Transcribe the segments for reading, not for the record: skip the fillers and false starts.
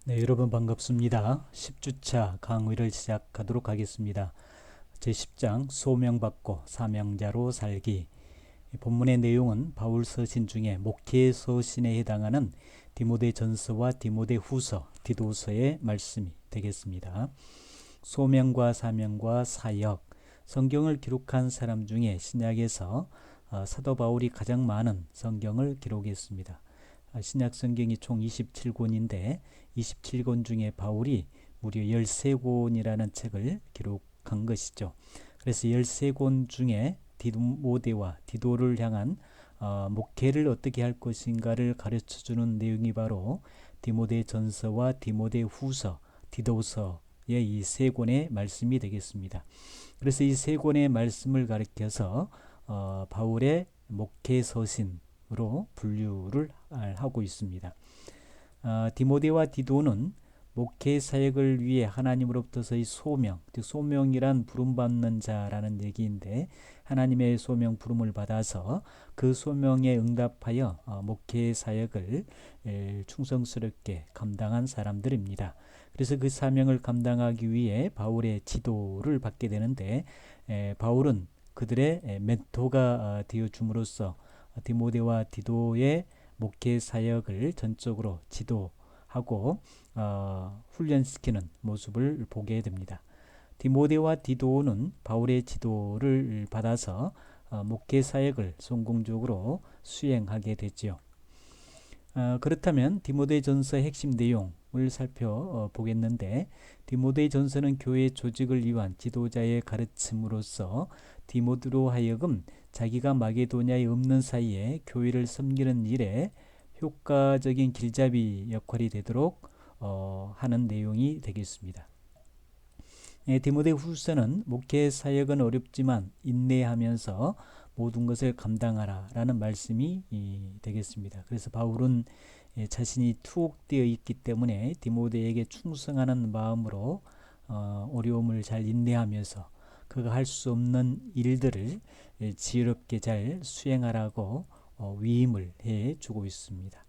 네, 여러분 반갑습니다. 10주차 강의를 시작하도록 하겠습니다. 제10장 소명받고 사명자로 살기. 본문의 내용은 바울 서신 중에 목회 서신에 해당하는 디모데전서와 디모데후서, 디도서의 말씀이 되겠습니다. 소명과 사명과 사역, 성경을 기록한 사람 중에 신약에서 사도 바울이 가장 많은 성경을 기록했습니다. 신약 성경이 총 27권인데 27권 중에 바울이 무려 13권이라는 책을 기록한 것이죠. 그래서 13권 중에 디모데와 디도를 향한 목회를 어떻게 할 것인가를 가르쳐주는 내용이 바로 디모데 전서와 디모데 후서, 디도서의 이 세 권의 말씀이 되겠습니다. 그래서 이 세 권의 말씀을 가리켜서 바울의 목회 서신으로 분류를 하고 있습니다. 디모데와 디도는 목회 사역을 위해 하나님으로부터서의 소명, 즉 소명이란 부름받는 자라는 얘기인데 하나님의 소명 부름을 받아서 그 소명에 응답하여 목회 사역을 충성스럽게 감당한 사람들입니다. 그래서 그 사명을 감당하기 위해 바울의 지도를 받게 되는데 바울은 그들의 멘토가 되어 줌으로써 디모데와 디도의 목회 사역을 전적으로 지도하고 훈련시키는 모습을 보게 됩니다. 디모데와 디도는 바울의 지도를 받아서 목회 사역을 성공적으로 수행하게 되지요. 그렇다면 디모데전서의 핵심 내용을 살펴보겠는데 디모데전서는 교회 조직을 위한 지도자의 가르침으로써 디모데로 하여금 자기가 마게도냐에 없는 사이에 교회를 섬기는 일에 효과적인 길잡이 역할이 되도록 하는 내용이 되겠습니다. 디모데 후서는 목회 사역은 어렵지만 인내하면서 모든 것을 감당하라 라는 말씀이 되겠습니다. 그래서 바울은 자신이 투옥되어 있기 때문에 디모데에게 충성하는 마음으로 어려움을 잘 인내하면서 그가 할 수 없는 일들을 지혜롭게 잘 수행하라고 위임을 해주고 있습니다.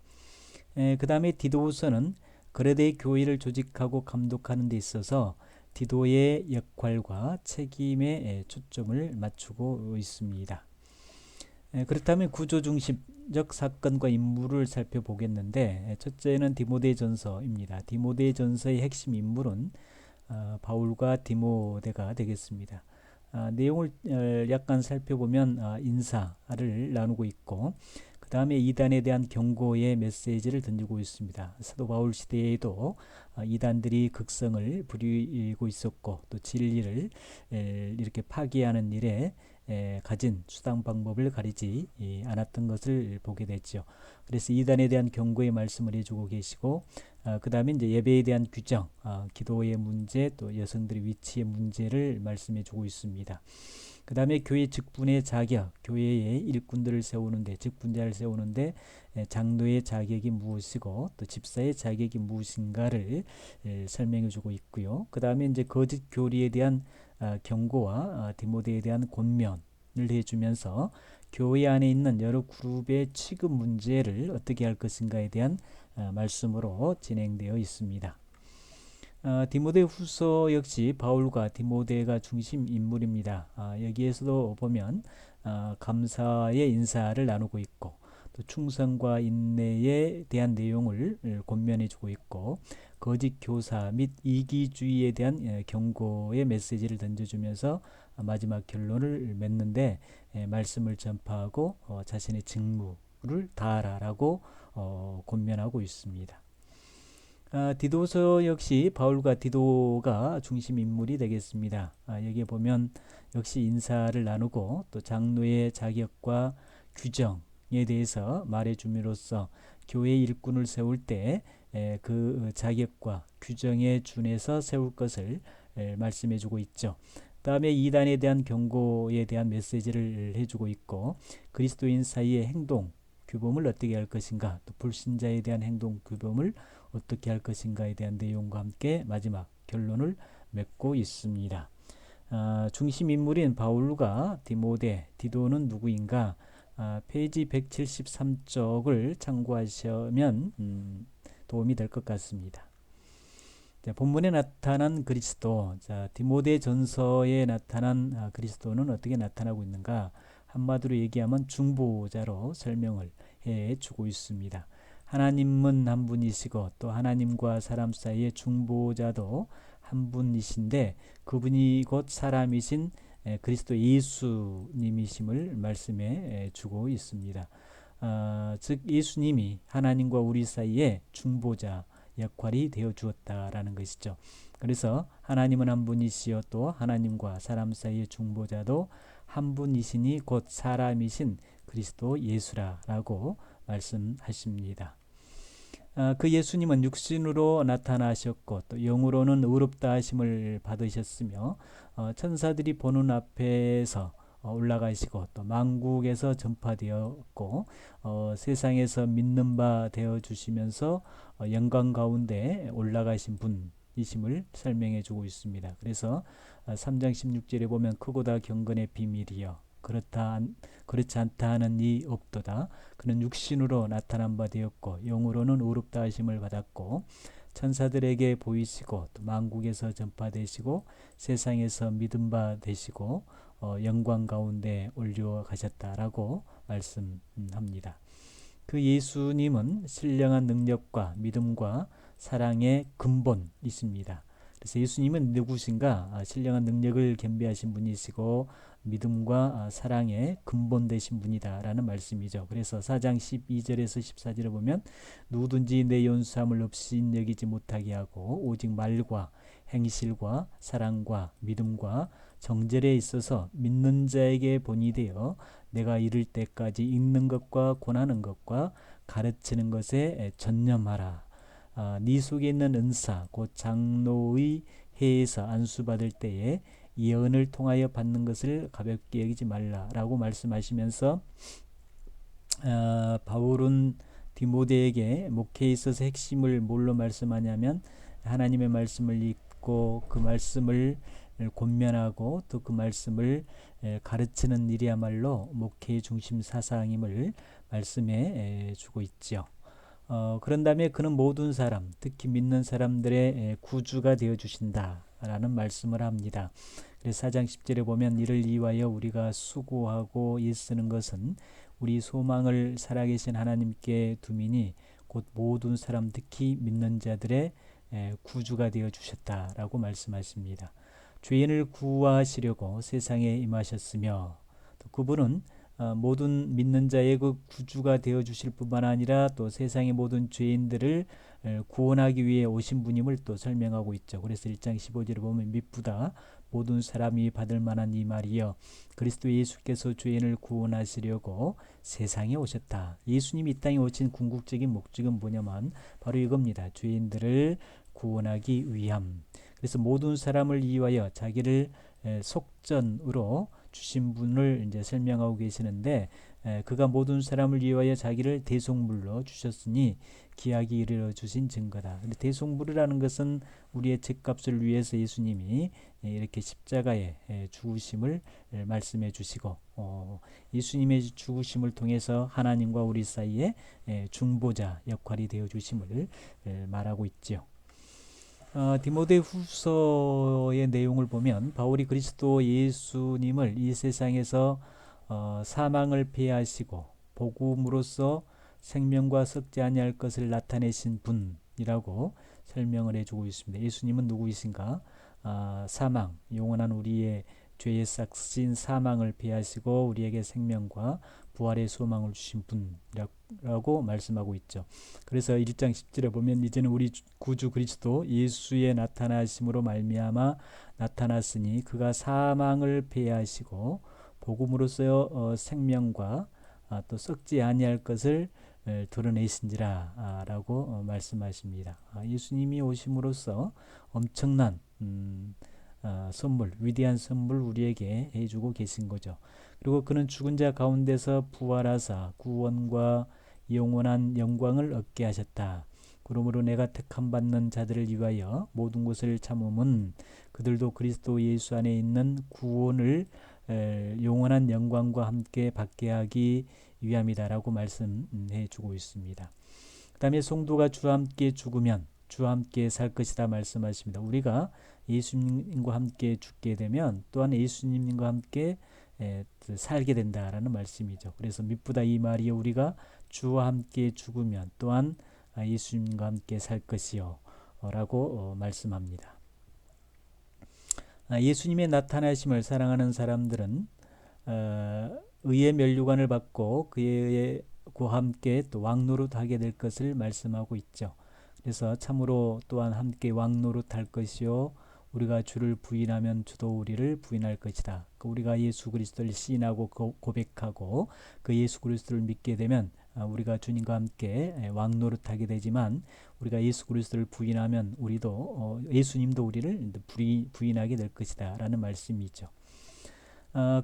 그 다음에 디도후서는 거레데 교회를 조직하고 감독하는 데 있어서 디도의 역할과 책임에 초점을 맞추고 있습니다. 그렇다면 구조중심적 사건과 인물을 살펴보겠는데 첫째는 디모데전서입니다. 디모데전서의 핵심 인물은 바울과 디모데가 되겠습니다. 내용을 약간 살펴보면 인사를 나누고 있고 그 다음에 이단에 대한 경고의 메시지를 던지고 있습니다. 사도 바울 시대에도 이단들이 극성을 부리고 있었고 또 진리를 이렇게 파괴하는 일에 가진 수단 방법을 가리지 않았던 것을 보게 됐죠. 그래서 이단에 대한 경고의 말씀을 해주고 계시고 그 다음에 이제 예배에 대한 규정, 기도의 문제, 또 여성들의 위치의 문제를 말씀해주고 있습니다. 그 다음에 교회 직분의 자격, 교회의 일꾼들을 세우는데 직분자를 세우는데 장로의 자격이 무엇이고 또 집사의 자격이 무엇인가를 설명해주고 있고요. 그 다음에 이제 거짓 교리에 대한 경고와 디모데에 대한 권면을 해주면서 교회 안에 있는 여러 그룹의 취급 문제를 어떻게 할 것인가에 대한 말씀으로 진행되어 있습니다. 디모데 후서 역시 바울과 디모데가 중심 인물입니다. 여기에서도 보면 감사의 인사를 나누고 있고 또 충성과 인내에 대한 내용을 권면해 주고 있고 거짓 교사 및 이기주의에 대한 경고의 메시지를 던져주면서 마지막 결론을 맺는데 말씀을 전파하고 자신의 직무를 다하라라고 권면하고 있습니다. 디도서 역시 바울과 디도가 중심 인물이 되겠습니다. 여기에 보면 역시 인사를 나누고 또 장로의 자격과 규정에 대해서 말해줌으로써 교회 일꾼을 세울 때 그 자격과 규정에 준해서 세울 것을 말씀해주고 있죠. 다음에 이단에 대한 경고에 대한 메시지를 해주고 있고 그리스도인 사이의 행동 규범을 어떻게 할 것인가 또 불신자에 대한 행동 규범을 어떻게 할 것인가에 대한 내용과 함께 마지막 결론을 맺고 있습니다. 중심 인물인 바울과 디모데, 디도는 누구인가? 페이지 173쪽을 참고하시면 도움이 될 것 같습니다. 자, 본문에 나타난 그리스도, 자, 디모데 전서에 나타난 그리스도는 어떻게 나타나고 있는가? 한마디로 얘기하면 중보자로 설명을 해 주고 있습니다. 하나님은 한 분이시고 또 하나님과 사람 사이의 중보자도 한 분이신데 그분이 곧 사람이신 그리스도 예수님이심을 말씀해 주고 있습니다. 즉 예수님이 하나님과 우리 사이에 중보자 역할이 되어 주었다라는 것이죠. 그래서 하나님은 한 분이시요 또 하나님과 사람 사이의 중보자도 한 분이시니 곧 사람이신 그리스도 예수라라고 말씀하십니다. 그 예수님은 육신으로 나타나셨고 또 영으로는 의롭다 하심을 받으셨으며 천사들이 보는 앞에서 올라가시고 또 만국에서 전파되었고 세상에서 믿는 바 되어 주시면서 영광 가운데 올라가신 분이심을 설명해 주고 있습니다. 그래서 3장 16절에 보면 크고다 경건의 비밀이여 그렇지 않다 하는 이 없도다. 그는 육신으로 나타난 바 되었고 영으로는 의롭다 하심을 받았고 천사들에게 보이시고 또 만국에서 전파되시고 세상에서 믿음 바 되시고 영광 가운데 올려가셨다라고 말씀합니다. 그 예수님은 신령한 능력과 믿음과 사랑의 근본이십니다. 그래서 예수님은 누구신가? 신령한 능력을 겸비하신 분이시고 믿음과 사랑의 근본 되신 분이다라는 말씀이죠. 그래서 4장 12절에서 14절에 보면 누구든지 내 연수함을 없이 여기지 못하게 하고 오직 말과 행실과 사랑과 믿음과 정절에 있어서 믿는 자에게 본이 되어 내가 이를 때까지 읽는 것과 권하는 것과 가르치는 것에 전념하라. 네 속에 있는 은사 곧 장로의 해에서 안수받을 때에 예언을 통하여 받는 것을 가볍게 여기지 말라라고 말씀하시면서 바울은 디모데에게 목회에 있어서 핵심을 뭘로 말씀하냐면 하나님의 말씀을 읽고 그 말씀을 권면하고 또 그 말씀을 가르치는 일이야말로 목회의 중심 사상임을 말씀해 주고 있죠. 그런 다음에 그는 모든 사람, 특히 믿는 사람들의 구주가 되어 주신다라는 말씀을 합니다. 그래서 4장 10절에 보면 이를 위하여 우리가 수고하고 애쓰는 것은 우리 소망을 살아계신 하나님께 두미니 곧 모든 사람 특히 믿는 자들의 구주가 되어 주셨다라고 말씀하십니다. 죄인을 구하시려고 세상에 임하셨으며 또 그분은 모든 믿는 자의 그 구주가 되어 주실 뿐만 아니라 또 세상의 모든 죄인들을 구원하기 위해 오신 분임을 또 설명하고 있죠. 그래서 1장 15절에 보면 미쁘다 모든 사람이 받을 만한 이 말이여 그리스도 예수께서 죄인을 구원하시려고 세상에 오셨다. 예수님이 이 땅에 오신 궁극적인 목적은 뭐냐면 바로 이겁니다. 죄인들을 구원하기 위함. 그래서 모든 사람을 위하여 자기를 속전으로 주신 분을 이제 설명하고 계시는데 그가 모든 사람을 위하여 자기를 대속물로 주셨으니 기약이 이르러 주신 증거다. 근데 대속물이라는 것은 우리의 죄값을 위해서 예수님이 이렇게 십자가에 죽으심을 말씀해 주시고 예수님의 죽으심을 통해서 하나님과 우리 사이에 중보자 역할이 되어 주심을 말하고 있지요. 디모데 후서의 내용을 보면 바울이 그리스도 예수님을 이 세상에서 사망을 패하시고 복음으로써 생명과 썩지 아니할 것을 나타내신 분이라고 설명을 해주고 있습니다. 예수님은 누구이신가? 사망, 영원한 우리의 죄에 싹신 사망을 패하시고 우리에게 생명과 부활의 소망을 주신 분이라고 말씀하고 있죠. 그래서 1장 10절에 보면 이제는 우리 구주 그리스도 예수의 나타나심으로 말미암아 나타났으니 그가 사망을 패하시고 복음으로써 생명과 또 썩지 아니할 것을 드러내신지라 라고 말씀하십니다. 예수님이 오심으로써 엄청난 선물, 위대한 선물 우리에게 해주고 계신 거죠. 그리고 그는 죽은 자 가운데서 부활하사 구원과 영원한 영광을 얻게 하셨다. 그러므로 내가 택함 받는 자들을 위하여 모든 것을 참음은 그들도 그리스도 예수 안에 있는 구원을 영원한 영광과 함께 받게 하기 위함이다라고 말씀해 주고 있습니다. 그 다음에 성도가 주와 함께 죽으면 주와 함께 살 것이다 말씀하십니다. 우리가 예수님과 함께 죽게 되면 또한 예수님과 함께 살게 된다라는 말씀이죠. 그래서 미쁘다 이 말이 우리가 주와 함께 죽으면 또한 예수님과 함께 살 것이요 라고 말씀합니다. 예수님의 나타나심을 사랑하는 사람들은 의의 면류관을 받고 그의 그와 함께 또 왕노릇하게 될 것을 말씀하고 있죠. 그래서 참으로 또한 함께 왕노릇할 것이요 우리가 주를 부인하면 주도 우리를 부인할 것이다. 우리가 예수 그리스도를 시인하고 고백하고 그 예수 그리스도를 믿게 되면 우리가 주님과 함께 왕노릇하게 되지만 우리가 예수 그리스도를 부인하면 우리도 예수님도 우리를 부인하게 될 것이다 라는 말씀이죠.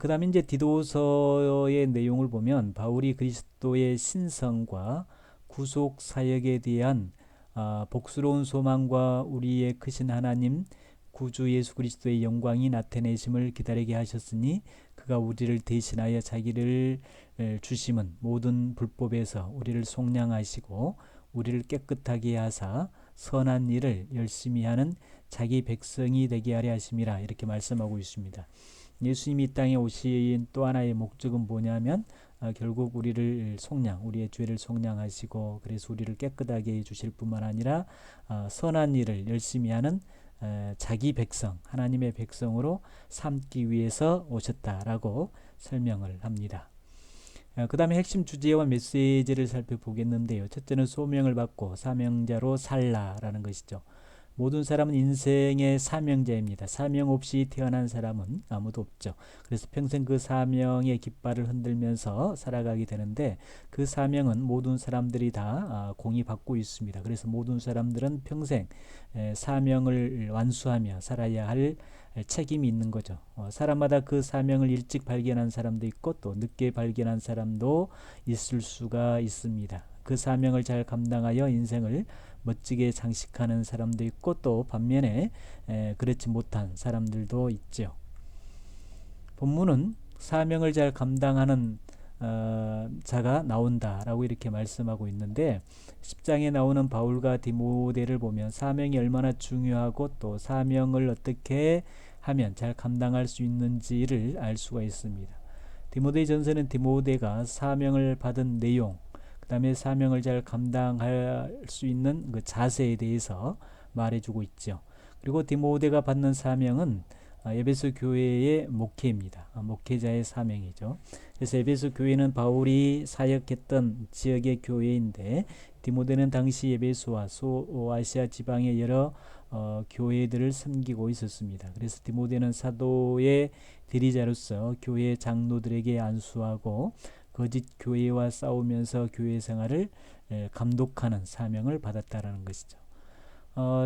그 다음에 이제 디도서의 내용을 보면 바울이 그리스도의 신성과 구속 사역에 대한 복스러운 소망과 우리의 크신 하나님 구주 예수 그리스도의 영광이 나타내심을 기다리게 하셨으니 그가 우리를 대신하여 자기를 주심은 모든 불법에서 우리를 속량하시고 우리를 깨끗하게 하사 선한 일을 열심히 하는 자기 백성이 되게 하려 하심이라 이렇게 말씀하고 있습니다. 예수님이 이 땅에 오신 또 하나의 목적은 뭐냐면 결국 우리를 우리의 죄를 속량하시고 그래서 우리를 깨끗하게 해주실 뿐만 아니라 선한 일을 열심히 하는 자기 백성, 하나님의 백성으로 삼기 위해서 오셨다라고 설명을 합니다. 그 다음에 핵심 주제와 메시지를 살펴보겠는데요. 첫째는 소명을 받고 사명자로 살라라는 것이죠. 모든 사람은 인생의 사명자입니다. 사명 없이 태어난 사람은 아무도 없죠. 그래서 평생 그 사명의 깃발을 흔들면서 살아가게 되는데 그 사명은 모든 사람들이 다 공이 받고 있습니다. 그래서 모든 사람들은 평생 사명을 완수하며 살아야 할 책임이 있는 거죠. 사람마다 그 사명을 일찍 발견한 사람도 있고 또 늦게 발견한 사람도 있을 수가 있습니다. 그 사명을 잘 감당하여 인생을 멋지게 장식하는 사람도 있고 또 반면에 그렇지 못한 사람들도 있죠. 본문은 사명을 잘 감당하는 자가 나온다라고 이렇게 말씀하고 있는데 10장에 나오는 바울과 디모데를 보면 사명이 얼마나 중요하고 또 사명을 어떻게 하면 잘 감당할 수 있는지를 알 수가 있습니다. 디모데 전서는 디모데가 사명을 받은 내용 그 다음에 사명을 잘 감당할 수 있는 그 자세에 대해서 말해주고 있죠. 그리고 디모데가 받는 사명은 에베소 교회의 목회입니다. 목회자의 사명이죠. 그래서 에베소 교회는 바울이 사역했던 지역의 교회인데 디모데는 당시 에베소와 소아시아 지방의 여러 교회들을 섬기고 있었습니다. 그래서 디모데는 사도의 대리자로서 교회 장로들에게 안수하고 거짓 교회와 싸우면서 교회 생활을 감독하는 사명을 받았다라는 것이죠.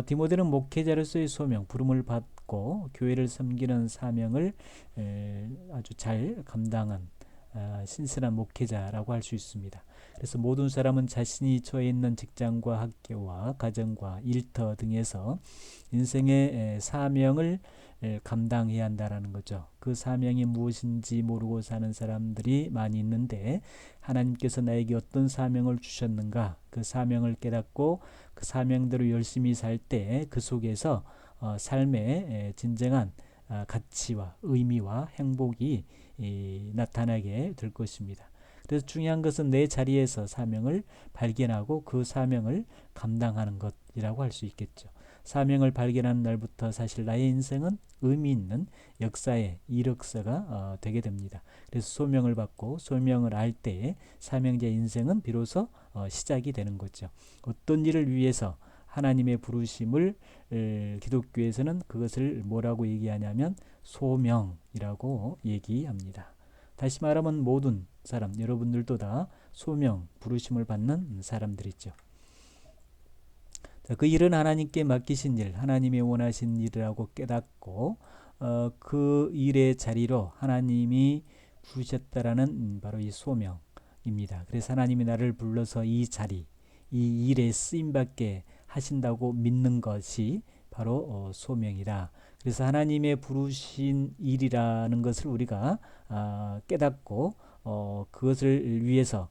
디모데는 목회자로서의 소명, 부름을 받고 교회를 섬기는 사명을 아주 잘 감당한 신실한 목회자라고 할 수 있습니다. 그래서 모든 사람은 자신이 처해 있는 직장과 학교와 가정과 일터 등에서 인생의 사명을 감당해야 한다라는 거죠. 그 사명이 무엇인지 모르고 사는 사람들이 많이 있는데 하나님께서 나에게 어떤 사명을 주셨는가 그 사명을 깨닫고 그 사명대로 열심히 살 때 그 속에서 삶의 진정한 가치와 의미와 행복이 나타나게 될 것입니다. 그래서 중요한 것은 내 자리에서 사명을 발견하고 그 사명을 감당하는 것이라고 할 수 있겠죠. 사명을 발견하는 날부터 사실 나의 인생은 의미 있는 역사의 이력서가 되게 됩니다. 그래서 소명을 받고 소명을 알 때에 사명자의 인생은 비로소 시작이 되는 거죠. 어떤 일을 위해서 하나님의 부르심을 기독교에서는 그것을 뭐라고 얘기하냐면 소명이라고 얘기합니다. 다시 말하면 모든 사람, 여러분들도 다 소명, 부르심을 받는 사람들이죠. 그 일은 하나님께 맡기신 일, 하나님이 원하신 일이라고 깨닫고 그 일의 자리로 하나님이 부르셨다라는 바로 이 소명입니다. 그래서 하나님이 나를 불러서 이 자리, 이 일에 쓰임받게 하신다고 믿는 것이 바로 소명이다. 그래서 하나님의 부르신 일이라는 것을 우리가 깨닫고 그것을 위해서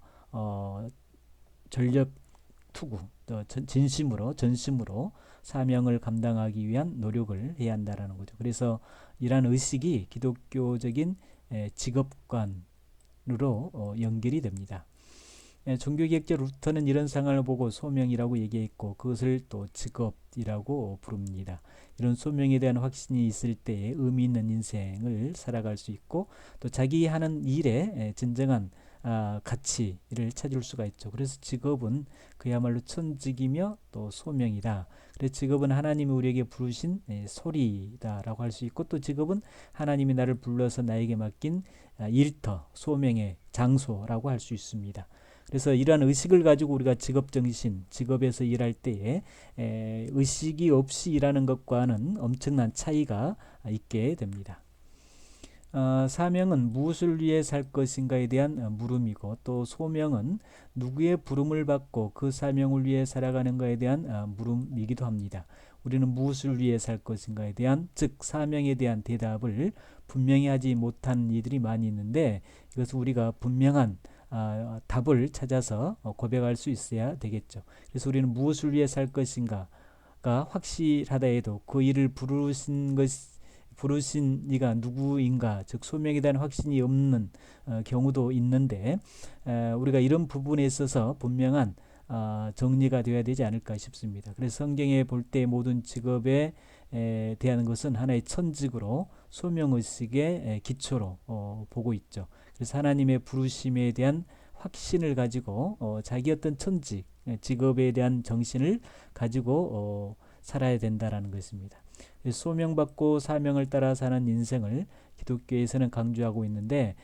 투구, 또 진심으로 전심으로 사명을 감당하기 위한 노력을 해야 한다라는 거죠. 그래서 이러한 의식이 기독교적인 직업관으로 연결이 됩니다. 종교개혁자 루터는 이런 상황을 보고 소명이라고 얘기했고 그것을 또 직업이라고 부릅니다. 이런 소명에 대한 확신이 있을 때에 의미 있는 인생을 살아갈 수 있고 또 자기 하는 일에 진정한 가치를 찾을 수가 있죠. 그래서 직업은 그야말로 천직이며 또 소명이다. 그래서 직업은 하나님이 우리에게 부르신 소리다라고 할 수 있고 또 직업은 하나님이 나를 불러서 나에게 맡긴 일터, 소명의 장소라고 할 수 있습니다. 그래서 이러한 의식을 가지고 우리가 직업정신, 직업에서 일할 때에 의식이 없이 일하는 것과는 엄청난 차이가 있게 됩니다. 사명은 무엇을 위해 살 것인가에 대한 물음이고 또 소명은 누구의 부름을 받고 그 사명을 위해 살아가는가에 대한 물음이기도 합니다. 우리는 무엇을 위해 살 것인가에 대한 즉 사명에 대한 대답을 분명히 하지 못한 이들이 많이 있는데 이것은 우리가 분명한 답을 찾아서 고백할 수 있어야 되겠죠. 그래서 우리는 무엇을 위해 살 것인가가 확실하다 해도 그 일을 부르신 이가 누구인가 즉 소명에 대한 확신이 없는 경우도 있는데 우리가 이런 부분에 있어서 분명한 정리가 되어야 되지 않을까 싶습니다. 그래서 성경에 볼 때 모든 직업에 대한 것은 하나의 천직으로 소명의식의 기초로 보고 있죠. 그래서 하나님의 부르심에 대한 확신을 가지고 자기 어떤 천직, 직업에 대한 정신을 가지고 살아야 된다라는 것입니다. 소명받고 사명을 따라 사는 인생을 기독교에서는 강조하고 있는데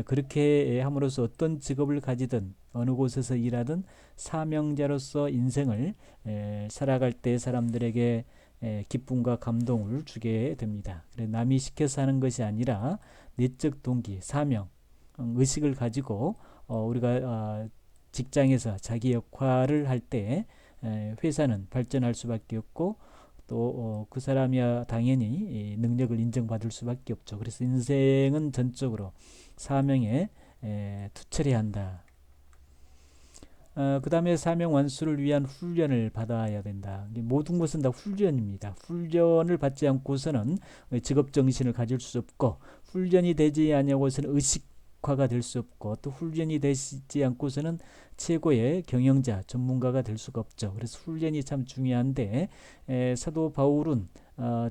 그렇게 함으로써 어떤 직업을 가지든 어느 곳에서 일하든 사명자로서 인생을 살아갈 때 사람들에게 기쁨과 감동을 주게 됩니다. 남이 시켜서 하는 것이 아니라 내적 동기, 사명, 의식을 가지고 우리가 직장에서 자기 역할을 할 때 회사는 발전할 수밖에 없고 또 그 사람이야 당연히 능력을 인정받을 수밖에 없죠. 그래서 인생은 전적으로 사명에 투철해야 한다. 그 다음에 사명 완수를 위한 훈련을 받아야 된다. 모든 것은 다 훈련입니다. 훈련을 받지 않고서는 직업정신을 가질 수 없고 훈련이 되지 않냐고서는 의식화가 될 수 없고 또 훈련이 되지 않고서는 최고의 경영자, 전문가가 될 수가 없죠. 그래서 훈련이 참 중요한데 사도 바울은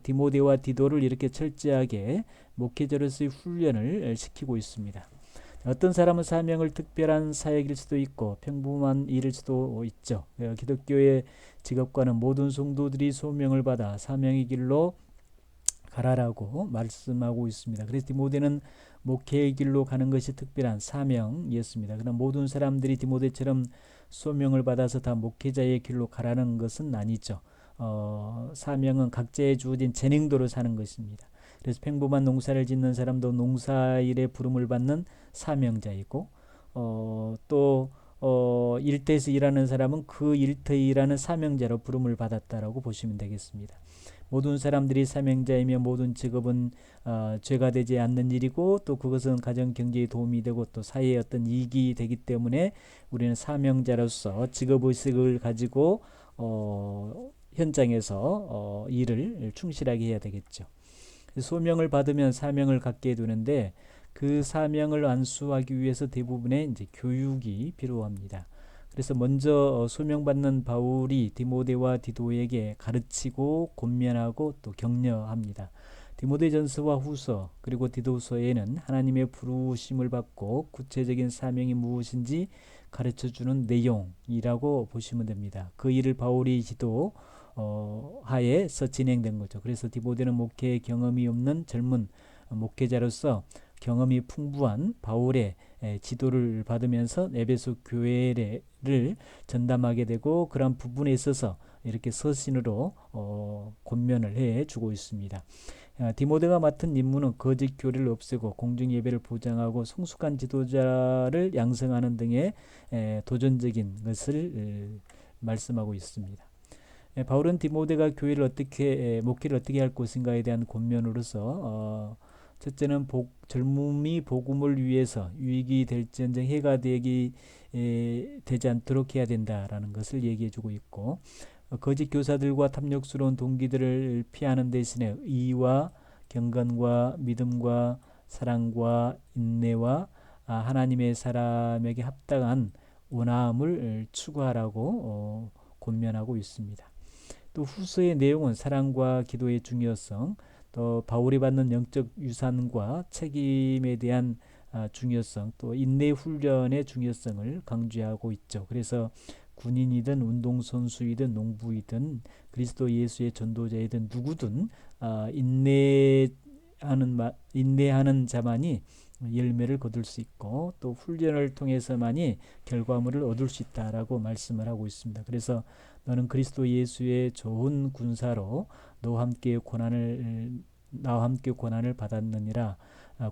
디모데와 디도를 이렇게 철저하게 목회자로서의 훈련을 시키고 있습니다. 어떤 사람은 사명을 특별한 사역일 수도 있고 평범한 일일 수도 있죠. 기독교의 직업과는 모든 성도들이 소명을 받아 사명의 길로 가라라고 말씀하고 있습니다. 그래서 디모데는 목회의 길로 가는 것이 특별한 사명이었습니다. 그러나 모든 사람들이 디모데처럼 소명을 받아서 다 목회자의 길로 가라는 것은 아니죠. 사명은 각자의 주어진 재능도로 사는 것입니다. 그래서 평범한 농사를 짓는 사람도 농사일에 부름을 받는 사명자이고 또 일터에서 일하는 사람은 그 일터에 일하는 사명자로 부름을 받았다라고 보시면 되겠습니다. 모든 사람들이 사명자이며 모든 직업은 죄가 되지 않는 일이고 또 그것은 가정 경제에 도움이 되고 또 사회에 어떤 이익이 되기 때문에 우리는 사명자로서 직업의식을 가지고 현장에서 일을 충실하게 해야 되겠죠. 소명을 받으면 사명을 갖게 되는데 그 사명을 완수하기 위해서 대부분의 이제 교육이 필요합니다. 그래서 먼저 소명받는 바울이 디모데와 디도에게 가르치고 권면하고 또 격려합니다. 디모데전서와 후서 그리고 디도서에는 하나님의 부르심을 받고 구체적인 사명이 무엇인지 가르쳐주는 내용이라고 보시면 됩니다. 그 일을 바울이 지도 하에서 진행된 거죠. 그래서 디모데는 목회 경험이 없는 젊은 목회자로서 경험이 풍부한 바울의 지도를 받으면서 에베소 교회를 전담하게 되고 그런 부분에 있어서 이렇게 서신으로 권면을 해주고 있습니다. 디모데가 맡은 임무는 거짓 교리를 없애고 공중 예배를 보장하고 성숙한 지도자를 양성하는 등의 도전적인 것을 말씀하고 있습니다. 바울은 디모데가 교회를 어떻게 목회를 어떻게 할 것인가에 대한 권면으로서 첫째는 젊음이 복음을 위해서 유익이 될지언정 해가 되지 않도록 해야 된다라는 것을 얘기해주고 있고, 거짓 교사들과 탐욕스러운 동기들을 피하는 대신에 의와 경건과 믿음과 사랑과 인내와 하나님의 사람에게 합당한 원함을 추구하라고 권면하고 있습니다. 또 후서의 내용은 사랑과 기도의 중요성, 또 바울이 받는 영적 유산과 책임에 대한 중요성, 또 인내 훈련의 중요성을 강조하고 있죠. 그래서 군인이든 운동선수이든 농부이든 그리스도 예수의 전도자이든 누구든 인내하는 자만이 열매를 거둘 수 있고, 또 훈련을 통해서만이 결과물을 얻을 수 있다라고 말씀을 하고 있습니다. 그래서 너는 그리스도 예수의 좋은 군사로 나와 함께 고난을 받았느니라.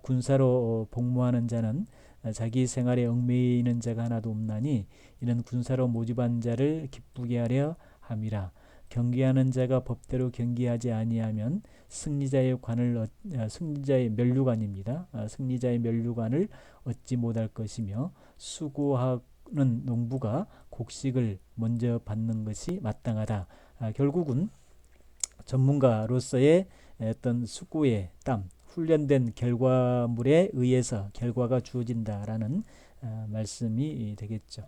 군사로 복무하는 자는 자기 생활에 얽매이는 자가 하나도 없나니 이는 군사로 모집한 자를 기쁘게 하려 함이라. 경계하는 자가 법대로 경계하지 아니하면 승리자의 면류관입니다. 승리자의 면류관을 얻지 못할 것이며, 수고하는 농부가 곡식을 먼저 받는 것이 마땅하다. 결국은 전문가로서의 어떤 수고의 땀, 훈련된 결과물에 의해서 결과가 주어진다라는 말씀이 되겠죠.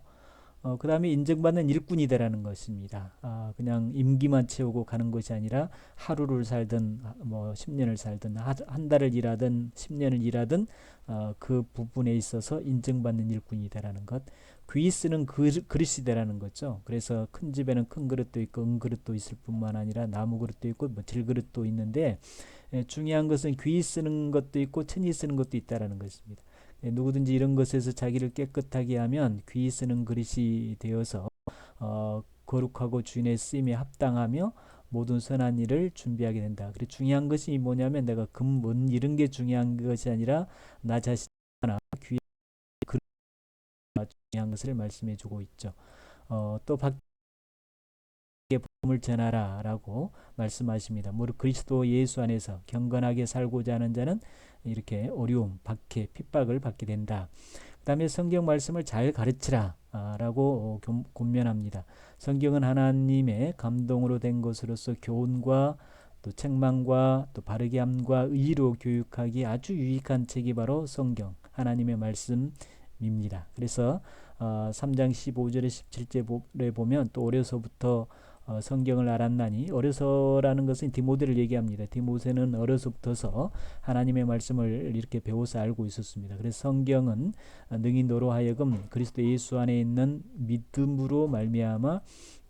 그 다음에 인정받는 일꾼이 되라는 것입니다. 그냥 임기만 채우고 가는 것이 아니라 하루를 살든 뭐 10년을 살든 한 달을 일하든 10년을 일하든 그 부분에 있어서 인정받는 일꾼이 되라는 것. 귀 쓰는 그릇이 되라는 거죠. 그래서 큰 집에는 큰 그릇도 있고 은그릇도 있을 뿐만 아니라 나무 그릇도 있고 뭐 질그릇도 있는데, 중요한 것은 귀 쓰는 것도 있고 천이 쓰는 것도 있다라는 것입니다. 누구든지 이런 것에서 자기를 깨끗하게 하면 귀 쓰는 그릇이 되어서 거룩하고 주인의 쓰임에 합당하며 모든 선한 일을 준비하게 된다. 그리고 중요한 것이 뭐냐면 내가 금은 이런 게 중요한 것이 아니라 나 자신 하나 귀에 그릇 중요한 것을 말씀해주고 있죠. 또 밖에 복음을 전하라라고 말씀하십니다. 무릇 그리스도 예수 안에서 경건하게 살고자 하는 자는 이렇게 어려움, 박해, 핍박을 받게 된다. 그 다음에 성경 말씀을 잘 가르치라 라고 권면합니다. 성경은 하나님의 감동으로 된 것으로서 교훈과 또 책망과 또 바르게 함과 의로 교육하기 아주 유익한 책이 바로 성경, 하나님의 말씀입니다. 그래서 3장 15절에 17절에 보면 또 어려서부터 성경을 알았나니, 어려서라는 것은 디모데를 얘기합니다. 디모데는 어려서부터서 하나님의 말씀을 이렇게 배워서 알고 있었습니다. 그래서 성경은 능히 너로 하여금 그리스도 예수 안에 있는 믿음으로 말미암아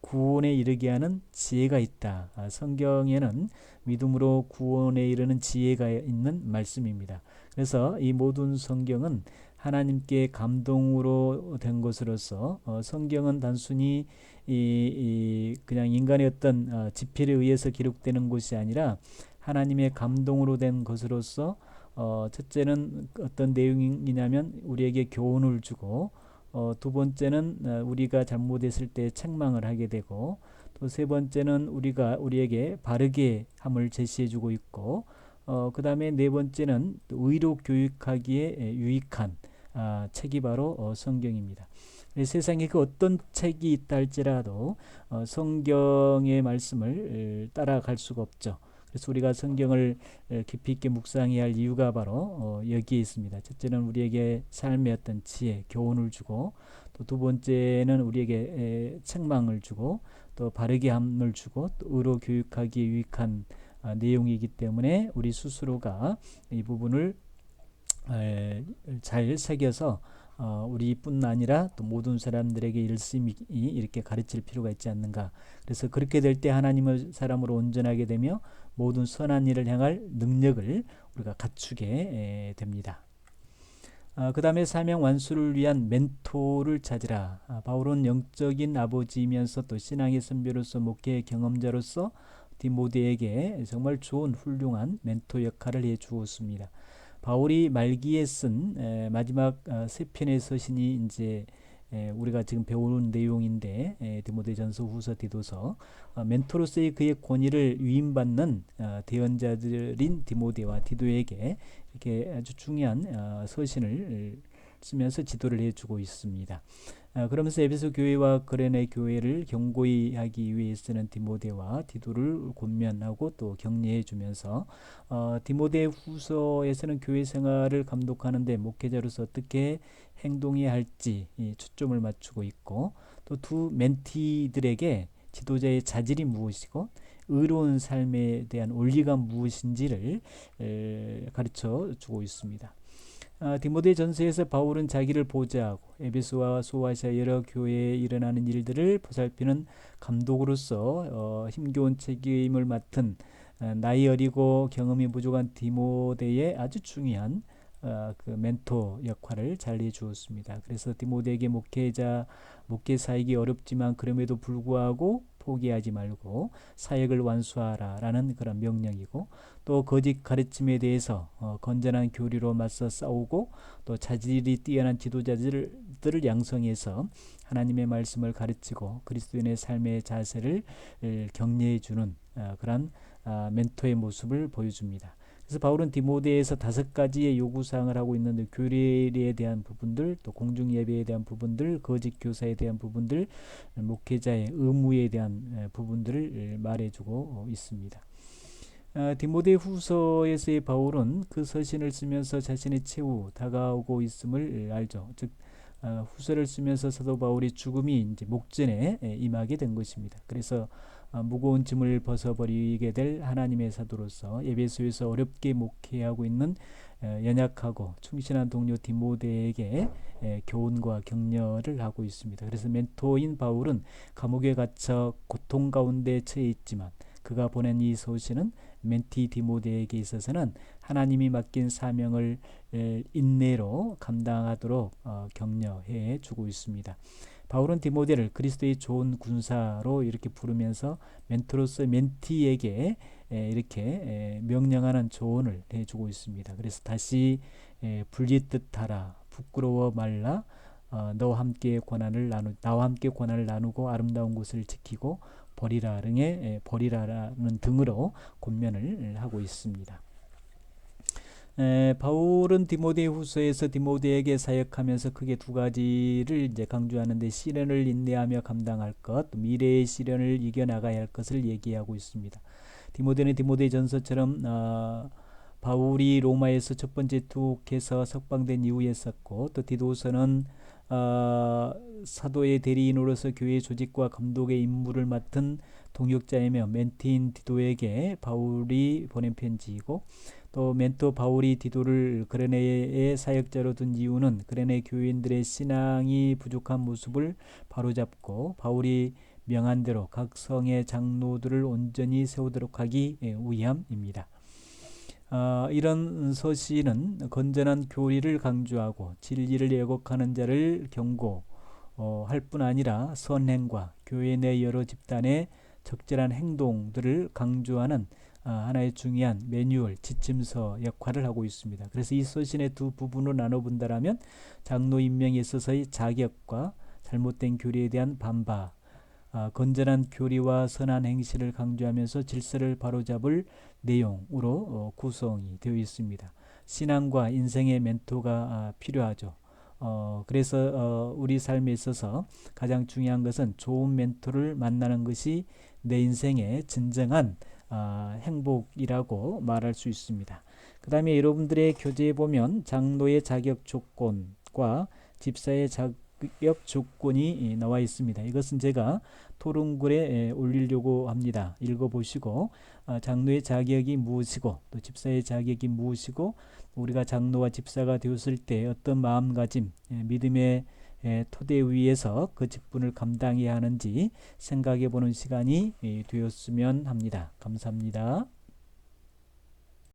구원에 이르게 하는 지혜가 있다. 성경에는 믿음으로 구원에 이르는 지혜가 있는 말씀입니다. 그래서 이 모든 성경은 하나님께 감동으로 된 것으로서 성경은 단순히 그냥 인간의 어떤 지필에 의해서 기록되는 것이 아니라 하나님의 감동으로 된 것으로서 첫째는 어떤 내용이냐면 우리에게 교훈을 주고, 두 번째는 우리가 잘못했을 때 책망을 하게 되고, 또 세 번째는 우리에게 바르게 함을 제시해주고 있고, 그 다음에 네 번째는 의로 교육하기에 유익한 책이 바로 성경입니다. 세상에 그 어떤 책이 있다 할지라도 성경의 말씀을 따라갈 수가 없죠. 그래서 우리가 성경을 깊이 있게 묵상해야 할 이유가 바로 여기에 있습니다. 첫째는 우리에게 삶의 어떤 지혜, 교훈을 주고, 또 두 번째는 우리에게 책망을 주고, 또 바르게 함을 주고, 또 의로 교육하기에 유익한 내용이기 때문에 우리 스스로가 이 부분을 잘 새겨서 우리뿐 아니라 또 모든 사람들에게 열심히 이렇게 가르칠 필요가 있지 않는가. 그래서 그렇게 될 때 하나님의 사람으로 온전하게 되며 모든 선한 일을 향할 능력을 우리가 갖추게 됩니다. 그 다음에 사명 완수를 위한 멘토를 찾으라. 바울은 영적인 아버지이면서 또 신앙의 선배로서 목회의 경험자로서 디모데에게 정말 좋은 훌륭한 멘토 역할을 해 주었습니다. 바울이 말기에 쓴 마지막 세 편의 서신이 이제 우리가 지금 배우는 내용인데 디모데전서, 후서, 디도서 멘토로서의 그의 권위를 위임받는 대언자들인 디모데와 디도에게 이렇게 아주 중요한 서신을 쓰면서 지도를 해주고 있습니다. 그러면서 에베소 교회와 고린도 교회를 경고히 하기 위해서는 디모데와 디도를 권면하고 또 격려해 주면서 디모데 후서에서는 교회 생활을 감독하는데 목회자로서 어떻게 행동해야 할지 초점을 맞추고 있고, 또 두 멘티들에게 지도자의 자질이 무엇이고 의로운 삶에 대한 원리가 무엇인지를 가르쳐 주고 있습니다. 디모데 전서에서 바울은 자기를 보좌하고 에베소와 소아시아 여러 교회에 일어나는 일들을 보살피는 감독으로서 힘겨운 책임을 맡은 나이 어리고 경험이 부족한 디모데의 아주 중요한 그 멘토 역할을 잘 해주었습니다. 그래서 디모데에게 목회 사역이 어렵지만 그럼에도 불구하고 포기하지 말고 사역을 완수하라라는 그런 명령이고, 또 거짓 가르침에 대해서 건전한 교리로 맞서 싸우고 또 자질이 뛰어난 지도자들을 양성해서 하나님의 말씀을 가르치고 그리스도인의 삶의 자세를 격려해 주는 그런 멘토의 모습을 보여줍니다. 그래서 바울은 디모데에서 5가지의 요구사항을 하고 있는데, 교리에 대한 부분들, 또 공중예배에 대한 부분들, 거짓 교사에 대한 부분들, 목회자의 의무에 대한 부분들을 말해주고 있습니다. 디모데 후서에서의 바울은 그 서신을 쓰면서 자신의 최후 다가오고 있음을 알죠. 즉 후서를 쓰면서 사도 바울이 죽음이 이제 목전에 임하게 된 것입니다. 그래서 무거운 짐을 벗어버리게 될 하나님의 사도로서 에베소에서 어렵게 목회하고 있는 연약하고 충실한 동료 디모데에게 교훈과 격려를 하고 있습니다. 그래서 멘토인 바울은 감옥에 갇혀 고통 가운데 처해 있지만 그가 보낸 이 소신은 멘티 디모데에게 있어서는 하나님이 맡긴 사명을 인내로 감당하도록 격려해 주고 있습니다. 바울은 디모데를 그리스도의 좋은 군사로 이렇게 부르면서 멘토로서 멘티에게 이렇게 명령하는 조언을 해주고 있습니다. 그래서 다시 불리듯하라, 부끄러워 말라, 나와 함께 고난을 나누고 아름다운 곳을 지키고 버리라라는 등으로 권면을 하고 있습니다. 바울은 디모데 후서에서 디모데에게 사역하면서 크게 2가지를 이제 강조하는데, 시련을 인내하며 감당할 것, 미래의 시련을 이겨나가야 할 것을 얘기하고 있습니다. 디모데는 디모데 전서처럼 바울이 로마에서 첫 번째 투옥해서 석방된 이후에 썼고, 또 디도서는 사도의 대리인으로서 교회 조직과 감독의 임무를 맡은 동역자이며 멘티인 디도에게 바울이 보낸 편지이고, 또 멘토 바울이 디도를 그레네의 사역자로 둔 이유는 그레네 교인들의 신앙이 부족한 모습을 바로잡고 바울이 명한 대로 각 성의 장로들을 온전히 세우도록 하기 위함입니다. 이런 서신은 건전한 교리를 강조하고 진리를 왜곡하는 자를 경고할 뿐 아니라 선행과 교회 내 여러 집단의 적절한 행동들을 강조하는 하나의 중요한 매뉴얼, 지침서 역할을 하고 있습니다. 그래서 이 서신의 2부분으로 나눠본다면 장로 임명에 있어서의 자격과 잘못된 교리에 대한 반박, 건전한 교리와 선한 행실을 강조하면서 질서를 바로잡을 내용으로 구성이 되어 있습니다. 신앙과 인생의 멘토가 필요하죠. 그래서 우리 삶에 있어서 가장 중요한 것은 좋은 멘토를 만나는 것이 내 인생의 진정한 행복이라고 말할 수 있습니다. 그 다음에 여러분들의 교재에 보면 장로의 자격 조건과 집사의 자격 조건이 나와 있습니다. 이것은 제가 토론글에 올리려고 합니다. 읽어보시고 장로의 자격이 무엇이고 또 집사의 자격이 무엇이고 우리가 장로와 집사가 되었을 때 어떤 마음가짐, 믿음의 토대 위에서 그 직분을 감당해야 하는지 생각해 보는 시간이 되었으면 합니다. 감사합니다.